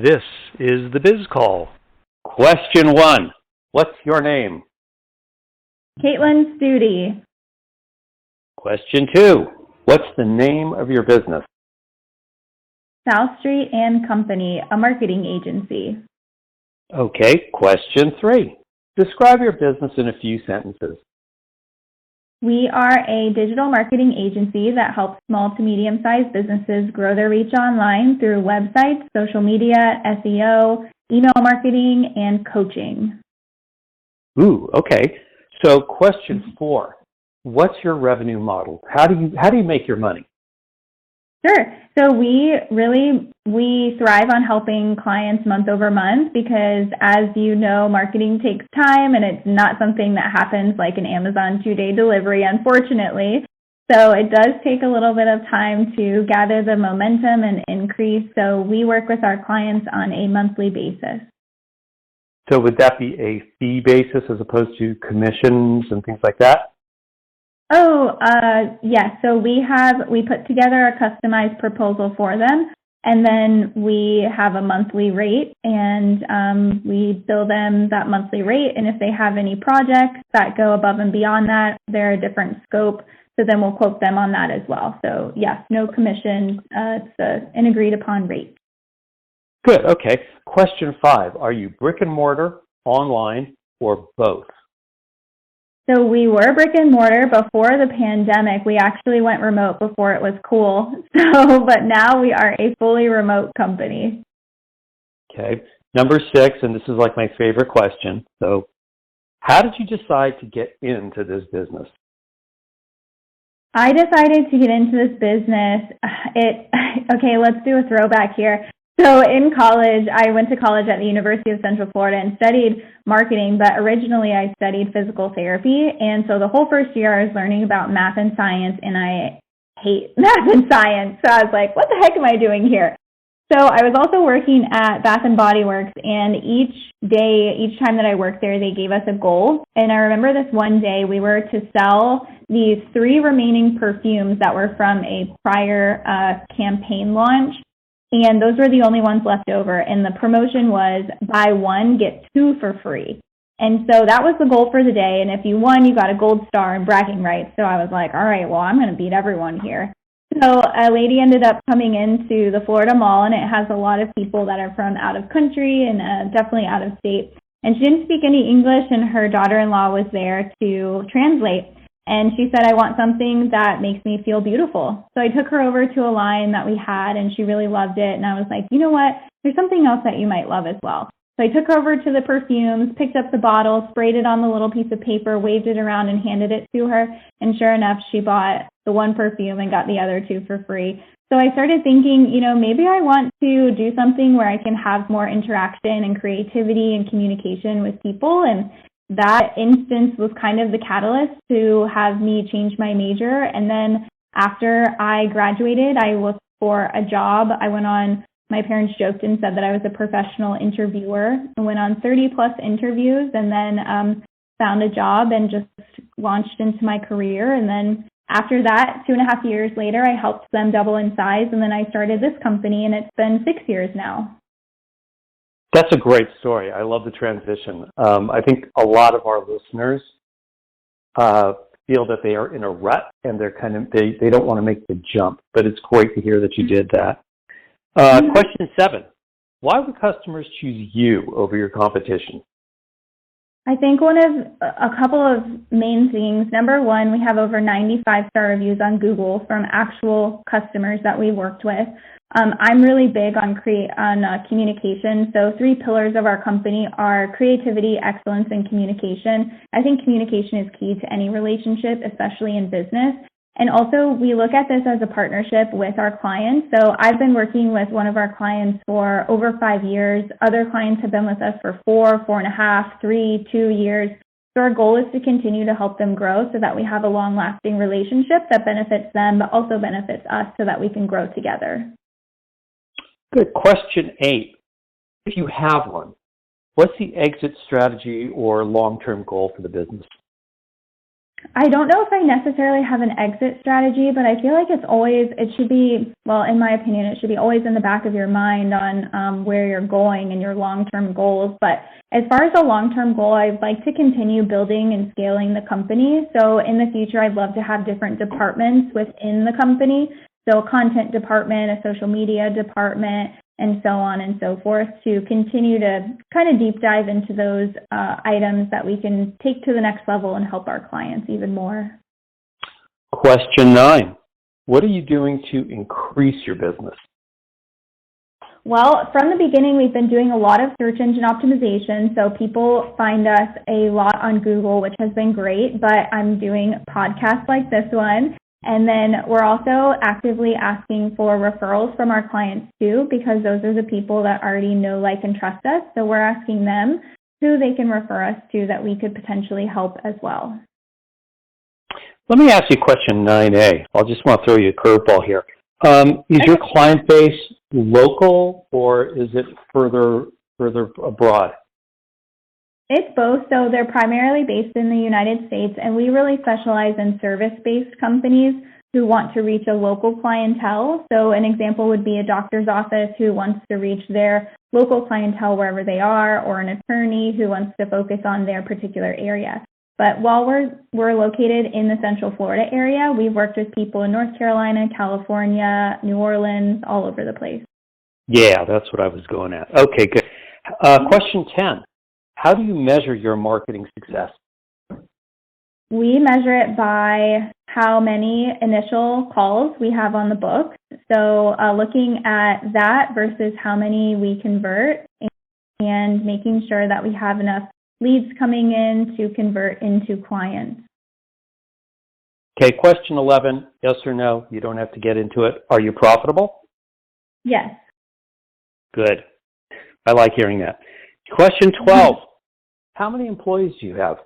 This is the Biz Call. Question 1. What's your name? Kaitlyn Study. Question 2. What's the name of your business? South Street and Company, a marketing agency. Okay. Question 3. Describe your business in a few sentences. We are a digital marketing agency that helps small to medium-sized businesses grow their reach online through websites, social media, SEO, email marketing, and coaching. Ooh, okay. So question 4. What's your revenue model? How do you make your money? Sure. So we thrive on helping clients month over month because, as you know, marketing takes time and it's not something that happens like an Amazon 2-day delivery, unfortunately. So it does take a little bit of time to gather the momentum and increase. So we work with our clients on a monthly basis. So would that be a fee basis as opposed to commissions and things like that? Oh, yes. So we put together a customized proposal for them, and then we have a monthly rate, and we bill them that monthly rate. And if they have any projects that go above and beyond that, they're a different scope. So then we'll quote them on that as well. So yes, no commission. It's an agreed upon rate. Good. Okay. Question 5. Are you brick and mortar, online, or both? So we were brick and mortar before the pandemic. We actually went remote before it was cool. But now we are a fully remote company. Okay. Number 6, and this is like my favorite question. So how did you decide to get into this business? I decided to get into this business. Okay, let's do a throwback here. So in college, I went to college at the University of Central Florida and studied marketing, but originally I studied physical therapy. And so the whole first year I was learning about math and science, and I hate math and science. So I was like, what the heck am I doing here? So I was also working at Bath & Body Works, and each time that I worked there, they gave us a goal. And I remember this one day we were to sell these 3 remaining perfumes that were from a prior campaign launch. And those were the only ones left over. And the promotion was buy 1, get 2 for free. And so that was the goal for the day. And if you won, you got a gold star and bragging rights. So I was like, all right, well, I'm going to beat everyone here. So a lady ended up coming into the Florida Mall, and it has a lot of people that are from out of country and definitely out of state. And she didn't speak any English, and her daughter-in-law was there to translate. And she said, I want something that makes me feel beautiful. So I took her over to a line that we had, and she really loved it. And I was like, you know what? There's something else that you might love as well. So I took her over to the perfumes, picked up the bottle, sprayed it on the little piece of paper, waved it around, and handed it to her. And sure enough, she bought the 1 perfume and got the other 2 for free. So I started thinking, maybe I want to do something where I can have more interaction and creativity and communication with people. And that instance was kind of the catalyst to have me change my major. And then after I graduated, I looked for a job. My parents joked and said that I was a professional interviewer. I went on 30-plus interviews and then found a job and just launched into my career. And then after that, 2.5 years later, I helped them double in size. And then I started this company, and it's been 6 years now. That's a great story. I love the transition. I think a lot of our listeners feel that they are in a rut and they don't want to make the jump, but it's great to hear that you did that. Question 7. Why would customers choose you over your competition? I think a couple of main things. Number 1, we have over 95-star reviews on Google from actual customers that we worked with. I'm really big on communication. So 3 pillars of our company are creativity, excellence, and communication. I think communication is key to any relationship, especially in business. And also, we look at this as a partnership with our clients. So I've been working with one of our clients for over 5 years. Other clients have been with us for 4, 4.5, 3, 2 years. So our goal is to continue to help them grow so that we have a long-lasting relationship that benefits them, but also benefits us so that we can grow together. Good. Question 8. If you have one, what's the exit strategy or long-term goal for the business? I don't know if I necessarily have an exit strategy, but I feel like it should be, well, in my opinion, it should be always in the back of your mind on where you're going and your long-term goals. But as far as a long-term goal, I'd like to continue building and scaling the company. So in the future, I'd love to have different departments within the company. So a content department, a social media department, and so on and so forth, to continue to kind of deep dive into those items that we can take to the next level and help our clients even more. Question 9. What are you doing to increase your business? Well, from the beginning, we've been doing a lot of search engine optimization. So people find us a lot on Google, which has been great, but I'm doing podcasts like this one. And then we're also actively asking for referrals from our clients too, because those are the people that already know, like, and trust us. So we're asking them who they can refer us to that we could potentially help as well. Let me ask you question 9A. I'll just want to throw you a curveball here. Is your client base local or is it further abroad? It's both. So they're primarily based in the United States, and we really specialize in service-based companies who want to reach a local clientele. So an example would be a doctor's office who wants to reach their local clientele wherever they are, or an attorney who wants to focus on their particular area. But while we're located in the Central Florida area, we've worked with people in North Carolina, California, New Orleans, all over the place. Yeah, that's what I was going at. Okay, good. Question 10. How do you measure your marketing success? We measure it by how many initial calls we have on the books. So looking at that versus how many we convert, and making sure that we have enough leads coming in to convert into clients. Okay, question 11, yes or no, you don't have to get into it. Are you profitable? Yes. Good. I like hearing that. Question 12, how many employees do you have?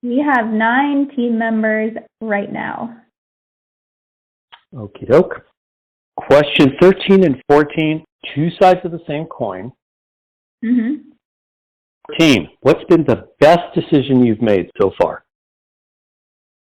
We have 9 team members right now. Okie doke. Question 13 and 14, two sides of the same coin. 14, what's been the best decision you've made so far?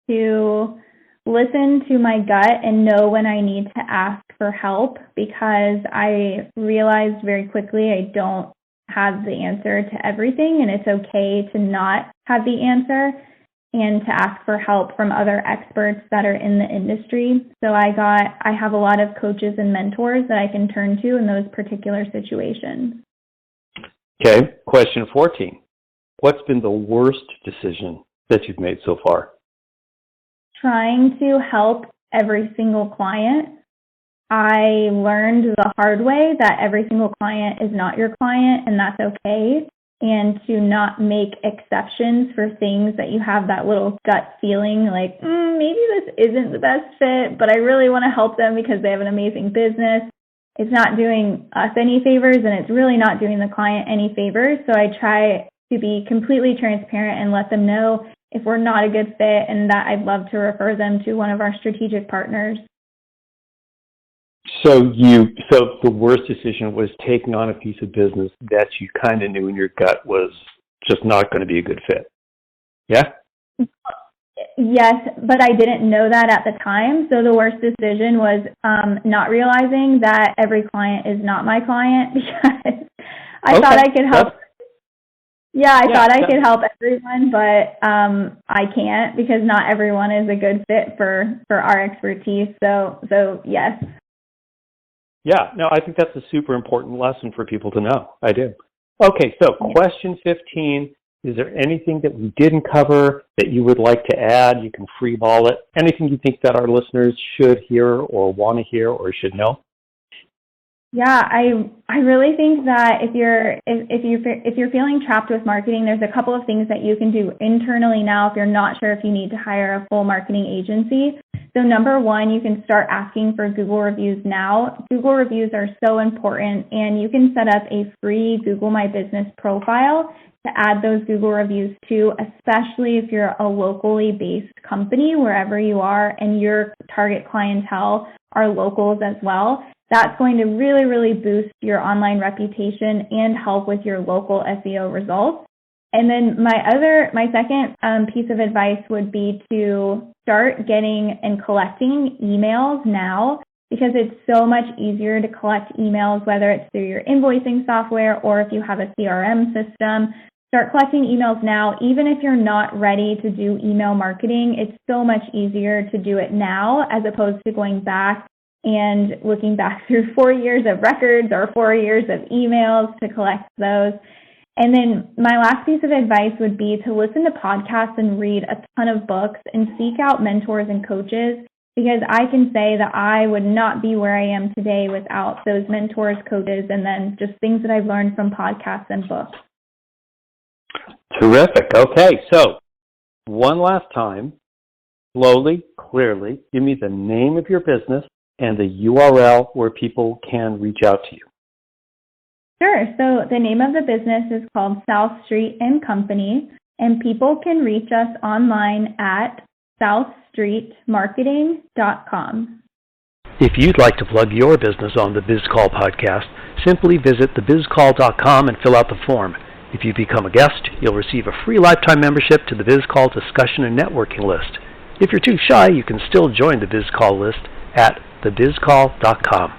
To listen to my gut and know when I need to ask for help, because I realized very quickly I don't have the answer to everything, and it's okay to not have the answer, and to ask for help from other experts that are in the industry. So I have a lot of coaches and mentors that I can turn to in those particular situations. Okay, question 14. What's been the worst decision that you've made so far? Trying to help every single client. I learned the hard way that every single client is not your client, and that's okay. And to not make exceptions for things that you have that little gut feeling like, maybe this isn't the best fit, but I really want to help them because they have an amazing business. It's not doing us any favors, and it's really not doing the client any favors. So I try to be completely transparent and let them know if we're not a good fit, and that I'd love to refer them to one of our strategic partners. So the worst decision was taking on a piece of business that you kind of knew in your gut was just not going to be a good fit. Yeah? Yes, but I didn't know that at the time. So the worst decision was not realizing that every client is not my client, because I thought I could help. I thought I could help everyone, but I can't, because not everyone is a good fit for our expertise. So yes. Yeah, no, I think that's a super important lesson for people to know. I do. Okay, so question 15, is there anything that we didn't cover that you would like to add? You can freeball it. Anything you think that our listeners should hear or want to hear or should know? Yeah, I really think that if you're feeling trapped with marketing, there's a couple of things that you can do internally now if you're not sure if you need to hire a full marketing agency. So number one, you can start asking for Google reviews now. Google reviews are so important, and you can set up a free Google My Business profile to add those Google reviews to, especially if you're a locally based company, wherever you are, and your target clientele are locals as well. That's going to really, really boost your online reputation and help with your local SEO results. And then my second piece of advice would be to start getting and collecting emails now, because it's so much easier to collect emails, whether it's through your invoicing software or if you have a CRM system. Start collecting emails now. Even if you're not ready to do email marketing, it's so much easier to do it now as opposed to going back and looking back through 4 years of records or 4 years of emails to collect those. And then my last piece of advice would be to listen to podcasts and read a ton of books and seek out mentors and coaches, because I can say that I would not be where I am today without those mentors, coaches, and then just things that I've learned from podcasts and books. Terrific. Okay, so one last time, slowly, clearly, give me the name of your business and the URL where people can reach out to you. Sure. So the name of the business is called South Street & Company, and people can reach us online at SouthStreetMarketing.com. If you'd like to plug your business on the BizCall podcast, simply visit thebizcall.com and fill out the form. If you become a guest, you'll receive a free lifetime membership to the BizCall discussion and networking list. If you're too shy, you can still join the BizCall list at thebizcall.com.